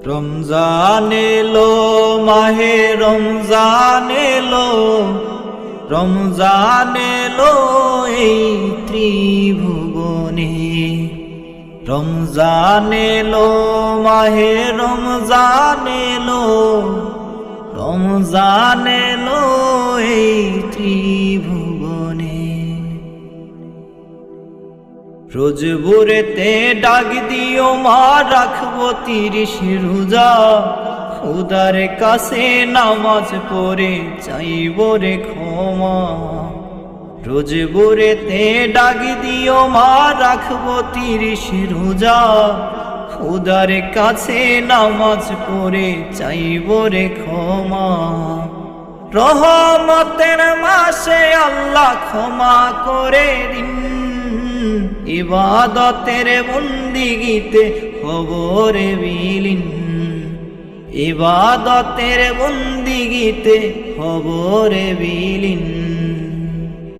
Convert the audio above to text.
রমজান এলো, মাহে রমজান এলো, রমজান এলো এই ত্রিভুবনে। রমজান এলো, মাহে রমজান এলো, রমজান এলো এই ত্রিভুবনে। রোজ ভোরেতে ডাক দিও মা, রাখবো 30 রোজা, খোদার কাছে নামাজ পড়ে চাইবো রে ক্ষমা। রোজ ভোরেতে ডাক দিও মা, রাখবো 30 রোজা, খোদার কাছে নামাজ পড়ে চাইবো রে ক্ষমা। রহমতের মাসে আল্লাহ ক্ষমা করে দিন, ইবাদতের বন্দিগিতে হব রে বিলীন, ইবাদতের বন্দিগিতে হব রে বিলীন।